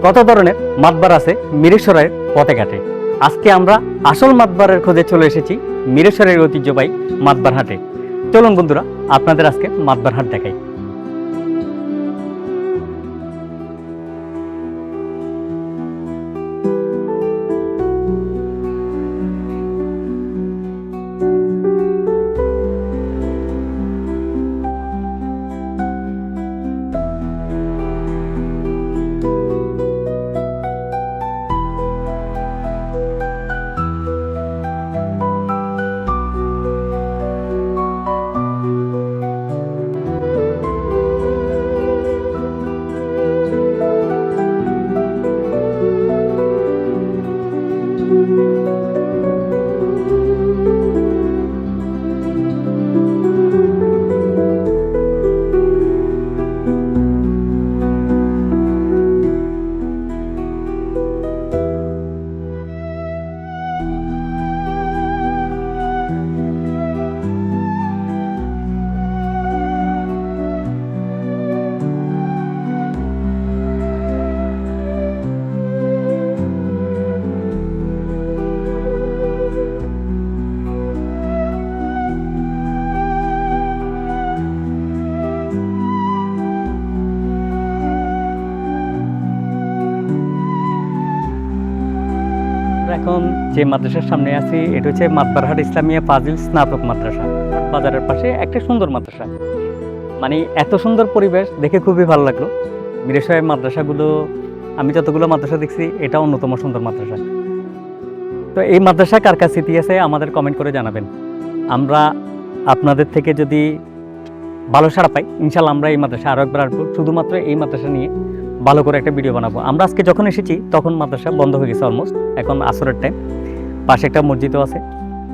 কত ধরনের মাতবার আছে মিরেশ্বরের পথে ঘাটে। আজকে আমরা আসল মাতবারের খোঁজে চলে এসেছি মিরেশ্বরের ঐতিহ্যবাহী মাতবার হাটে। চলুন বন্ধুরা, আপনাদের আজকে মাতবার হাট দেখাই। এখন যে মাদ্রাসার সামনে আছি এটা হচ্ছে মাতবারহাট ইসলামিয়া ফাজিল স্নাতক মাদ্রাসা। বাজারের পাশে একটা সুন্দর মাদ্রাসা, মানে এত সুন্দর পরিবেশ দেখে খুবই ভালো লাগলো। মিরেশ্বরের মাদ্রাসাগুলো আমি যতগুলো মাদ্রাসা দেখছি এটা অন্যতম সুন্দর মাদ্রাসা। তো এই মাদ্রাসা কার কাছে স্মৃতি আছে আমাদের কমেন্ট করে জানাবেন। আমরা আপনাদের থেকে যদি ভালো সাড়া পাই ইনশাল্লাহ আমরা এই মাদ্রাসা আরও একবার আসবো, শুধুমাত্র এই মাদ্রাসা নিয়ে ভালো করে একটা ভিডিও বানাবো। আমরা আজকে যখন এসেছি তখন মাদ্রাসা বন্ধ হয়ে গেছে অলমোস্ট, এখন আসরের টাইম। পাশে একটা মসজিদও আছে,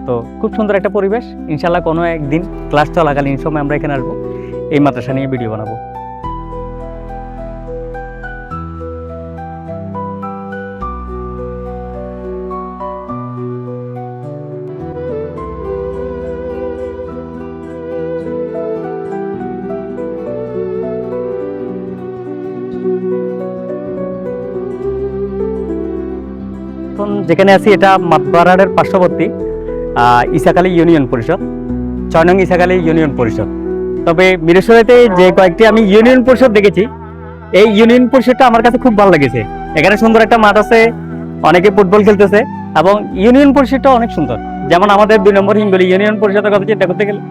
তো খুব সুন্দর একটা পরিবেশ। ইনশাল্লাহ কোনো একদিন ক্লাস চলাকালীন সময় আমরা এখানে আসবো, এই মাদ্রাসা নিয়ে ভিডিও বানাবো। এখন যেখানে আছি এটা মাতবারহাটের পার্শ্ববর্তী ইসাখালী ইউনিয়ন পরিষদ, 6 নং ইসাখালী ইউনিয়ন পরিষদ। তবে মিরেশ্বরেতে যে কয়েকটি আমি ইউনিয়ন পরিষদ দেখেছি, এই ইউনিয়ন পরিষদটা আমার কাছে খুব ভালো লেগেছে। এখানে সুন্দর একটা মাঠ আছে, অনেকে ফুটবল খেলতেছে এবং ইউনিয়ন পরিষদটা অনেক সুন্দর। যেমন আমাদের 2 নম্বর হিঙ্গলি ইউনিয়ন পরিষদের কথা চিন্তা করতে গেলে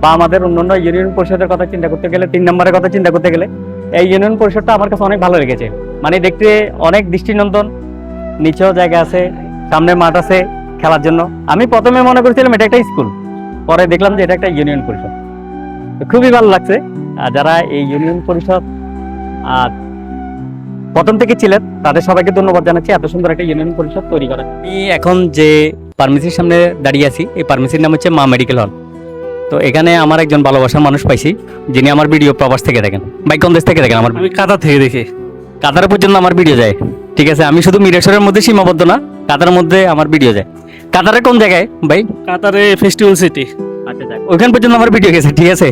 বা আমাদের অন্যান্য ইউনিয়ন পরিষদের কথা চিন্তা করতে গেলে, 3 নম্বরের কথা চিন্তা করতে গেলে এই ইউনিয়ন পরিষদটা আমার কাছে অনেক ভালো লেগেছে। মানে দেখতে অনেক দৃষ্টিনন্দন, নিচেও জায়গা আছে, সামনে মাঠ আছে খেলার জন্য। আমি প্রথমে মনে করেছিলাম এটা একটা স্কুল, পরে দেখলাম যে এটা একটা ইউনিয়ন পরিষদ। খুবই ভালো লাগছে। আর যারা এই ইউনিয়ন পরিষদ আর প্রথম থেকে ছিলেন তাদের সবাইকে ধন্যবাদ জানাচ্ছি এত সুন্দর একটা ইউনিয়ন পরিষদ তৈরি করার। আমি এখন যে ফার্মেসির সামনে দাঁড়িয়ে আছি, এই ফার্মেসির নাম হচ্ছে মা মেডিকেল হল। তো এখানে আমার একজন ভালোবাসার মানুষ পাইছি, যিনি আমার ভিডিও প্রবাস থেকে দেখেন। ভাই কোন দেশ থেকে দেখেন? আমার কাতার থেকে দেখি। কাতার পর্যন্ত আমার ভিডিও যায়, ঠিক আছে? আমি শুধু মিরেশ্বরের মধ্যে সীমাবদ্ধ না, কাতারের মধ্যে আমার ভিডিও যায়। কাতারের কোন জায়গায় ভাই? কাতারে ফেস্টিভ্যাল সিটি। আচ্ছা যাক, ওইখান পর্যন্ত আমার ভিডিও গেছে, ঠিক আছে?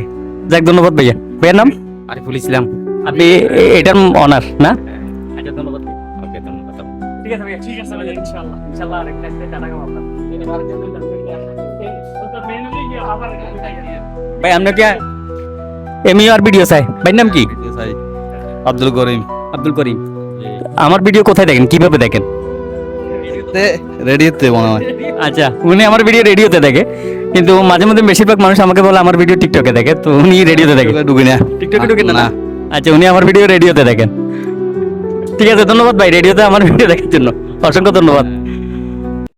যাক, ধন্যবাদ ভাইয়া। ভাইয়ের নাম? আরিফুল ইসলাম। আপনি এটার অনার না? আচ্ছা ধন্যবাদ। ওকে ধন্যবাদ। ঠিক আছে ভাইয়া, ঠিক আছে ভাইয়া, ইনশাআল্লাহ ইনশাআল্লাহ আরেকটা টাটা কাম আপনার। ভাই আপনি কি এমইআর ভিডিও চাই? ভাই নাম কি? আব্দুল করিম। আব্দুল করিম। আমার ভিডিও কোথায় দেখেন, কিভাবে দেখেন? রেডিওতে মনে হয়। আচ্ছা, উনি আমার ভিডিও রেডিওতে দেখে, কিন্তু মাঝে মধ্যে বেশিরভাগ মানুষ আমাকে বলে আমার ভিডিও টিকটকে দেখে, তো উনি রেডিওতে দেখে। ঢুকি না, টিকটকে ঢুকে না? আচ্ছা, উনি আমার ভিডিও রেডিওতে দেখেন। ঠিক আছে, ধন্যবাদ ভাই রেডিওতে আমার ভিডিও দেখার জন্য, অসংখ্য ধন্যবাদ।